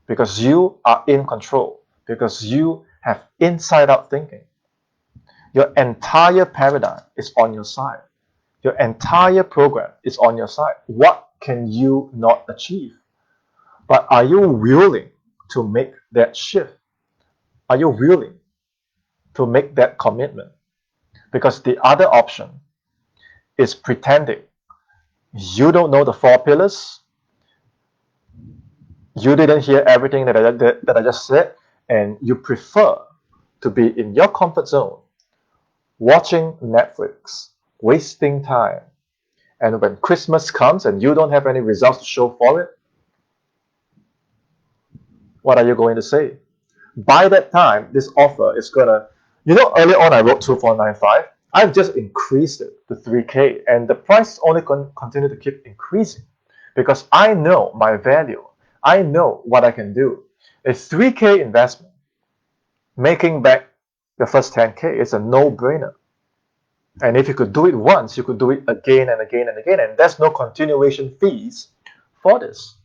because you are in control, because you have inside-out thinking. Your entire paradigm is on your side. Your entire program is on your side. What can you not achieve? But are you willing to make that shift? Are you willing to make that commitment? Because the other option is pretending you don't know the 4 pillars, you didn't hear everything that I just said, and you prefer to be in your comfort zone, watching Netflix, wasting time. And when Christmas comes and you don't have any results to show for it, what are you going to say? By that time, this offer is gonna, earlier on I wrote 2495. I've just increased it to 3K, and the price is only continue to keep increasing because I know my value. I know what I can do. A 3K investment, making back the first 10K is a no-brainer. And if you could do it once, you could do it again and again and again, and there's no continuation fees for this.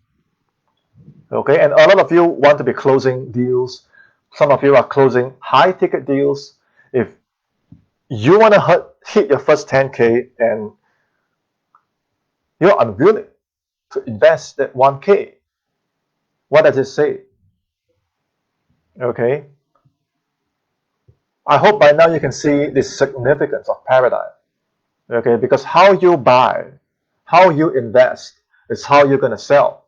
Okay, and a lot of you want to be closing deals. Some of you are closing high-ticket deals. If you want to hit your first 10K and you're unwilling to invest that 1K, what does it say? Okay, I hope by now you can see the significance of paradigm. Okay, because how you buy, how you invest is how you're going to sell.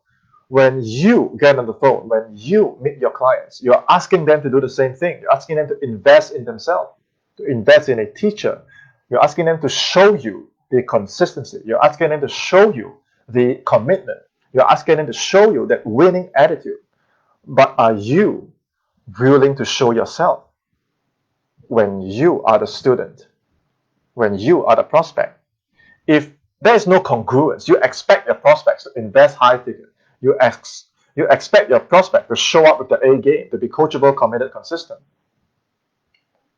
When you get on the phone, when you meet your clients, you're asking them to do the same thing. You're asking them to invest in themselves, to invest in a teacher. You're asking them to show you the consistency. You're asking them to show you the commitment. You're asking them to show you that winning attitude. But are you willing to show yourself when you are the student, when you are the prospect? If there is no congruence, you expect your prospects to invest high ticket. You expect your prospect to show up with the A game, to be coachable, committed, consistent.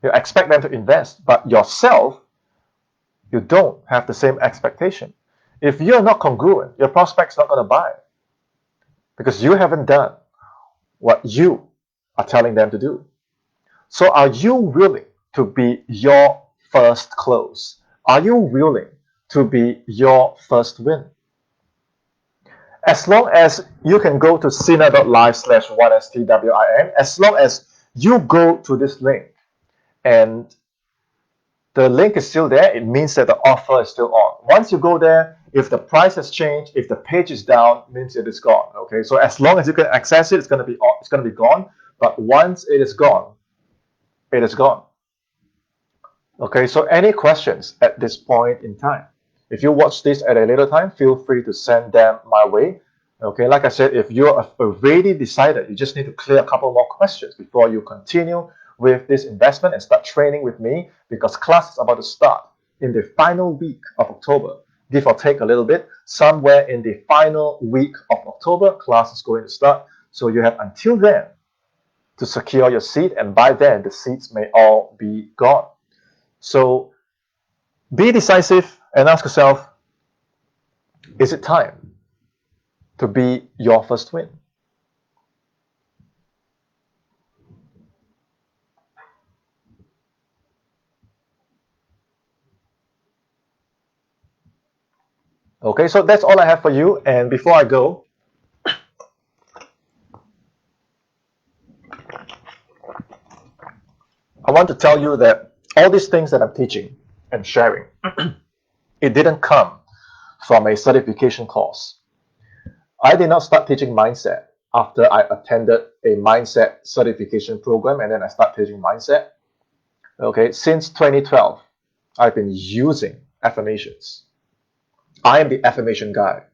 You expect them to invest, but yourself, you don't have the same expectation. If you're not congruent, your prospect's not going to buy because you haven't done what you are telling them to do. So are you willing to be your first close? Are you willing to be your first win? As long as you can go to sina.live/1stwin, as long as you go to this link and the link is still there, it means that the offer is still on. Once you go there, if the price has changed, if the page is down, it means it is gone. Okay, so as long as you can access it, it's going to be gone. But once it is gone, it is gone. Okay, so any questions at this point in time? If you watch this at a later time, feel free to send them my way. Okay, like I said, if you're already decided, you just need to clear a couple more questions before you continue with this investment and start training with me, because class is about to start in the final week of October. Give or take a little bit, somewhere in the final week of October, class is going to start. So you have until then to secure your seat, and by then the seats may all be gone. So be decisive and ask yourself, is it time to be your first win? Okay, so that's all I have for you. And before I go, I want to tell you that all these things that I'm teaching and sharing, it didn't come from a certification course. I did not start teaching mindset after I attended a mindset certification program and then I started teaching mindset. Okay, since 2012, I've been using affirmations. I am the affirmation guy.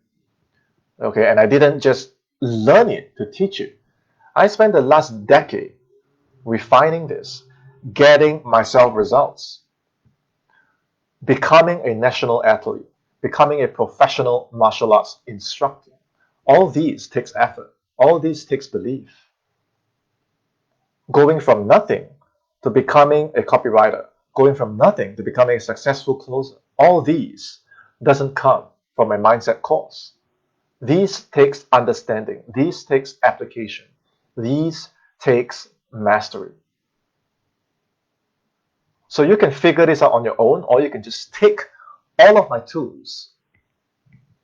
Okay, and I didn't just learn it to teach it. I spent the last decade refining this, getting myself results, becoming a national athlete, becoming a professional martial arts instructor. All these takes effort. All these takes belief. Going from nothing to becoming a copywriter, going from nothing to becoming a successful closer. All these doesn't come from a mindset course. These takes understanding. These takes application. These takes mastery. So you can figure this out on your own, or you can just take all of my tools,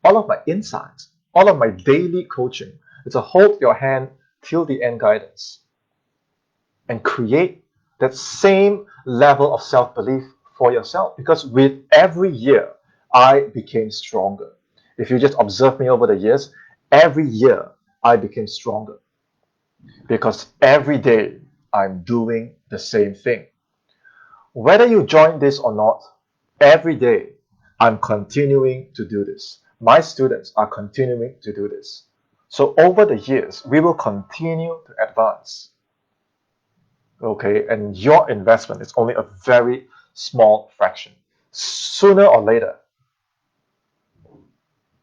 all of my insights, all of my daily coaching. It's a hold your hand till the end guidance and create that same level of self-belief for yourself. Because with every year, I became stronger. If you just observe me over the years, every year I became stronger. Because every day I'm doing the same thing. Whether you join this or not, every day I'm continuing to do this. My students are continuing to do this. So over the years, we will continue to advance. Okay, and your investment is only a very small fraction. Sooner or later,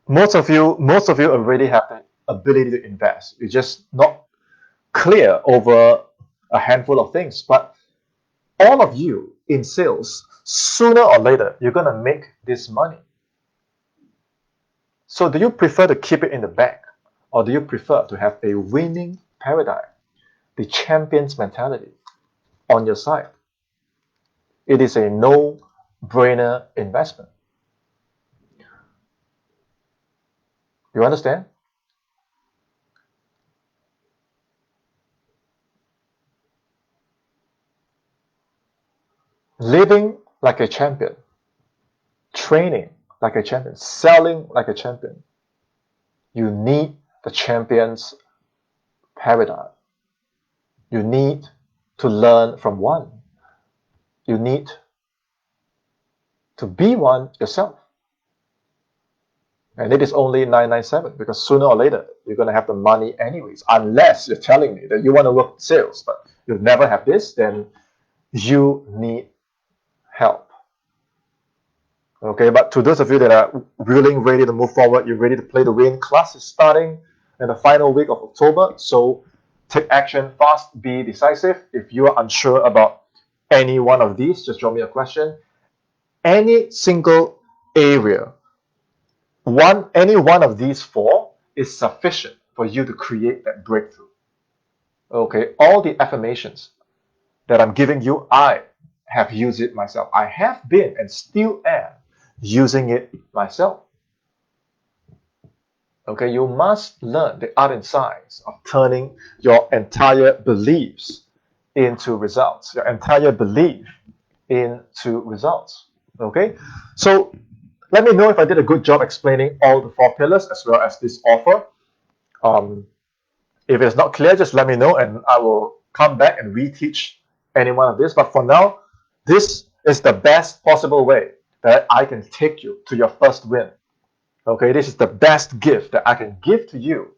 most of you already have the ability to invest. You're just not clear over a handful of things. But all of you in sales, sooner or later, you're gonna make this money. So do you prefer to keep it in the bank, or do you prefer to have a winning paradigm, the champion's mentality on your side? It is a no-brainer investment. You understand? Living like a champion, training like a champion, selling like a champion. You need the champion's paradigm. You need to learn from one. You need to be one yourself. And it is only 997 because sooner or later you're going to have the money anyways. Unless you're telling me that you want to work in sales, but you'll never have this, then you need help. Okay, but to those of you that are willing, ready to move forward, you're ready to play to win, class is starting in the final week of October. So take action fast, be decisive. If you are unsure about any one of these, just drop me a question. Any single area, any one of these four is sufficient for you to create that breakthrough. Okay, all the affirmations that I'm giving you, I have used it myself. I have been and still am using it myself. Okay, you must learn the art and science of turning your entire beliefs into results, your entire belief into results. Okay, so let me know if I did a good job explaining all the four pillars as well as this offer. If it's not clear, just let me know and I will come back and reteach any one of this. But for now, this is the best possible way that I can take you to your first win. Okay, this is the best gift that I can give to you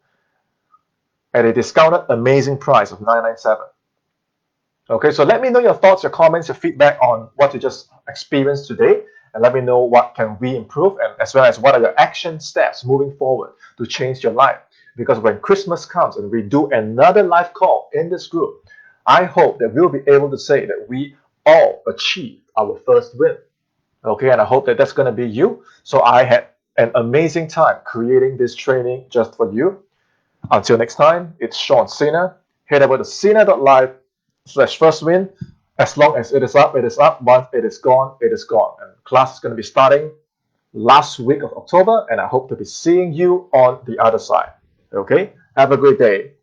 at a discounted amazing price of $997. Okay, so let me know your thoughts, your comments, your feedback on what you just experienced today, and let me know what can we improve, and as well as what are your action steps moving forward to change your life. Because when Christmas comes and we do another live call in this group, I hope that we'll be able to say that we all achieved our first win. Okay, and I hope that that's going to be you. So I had an amazing time creating this training just for you. Until next time, it's Sean Cena. Head over to cena.live/firstwin. As long as it is up, it is up. Once it is gone, it is gone. And class is going to be starting last week of October, and I hope to be seeing you on the other side. Okay? Have a great day.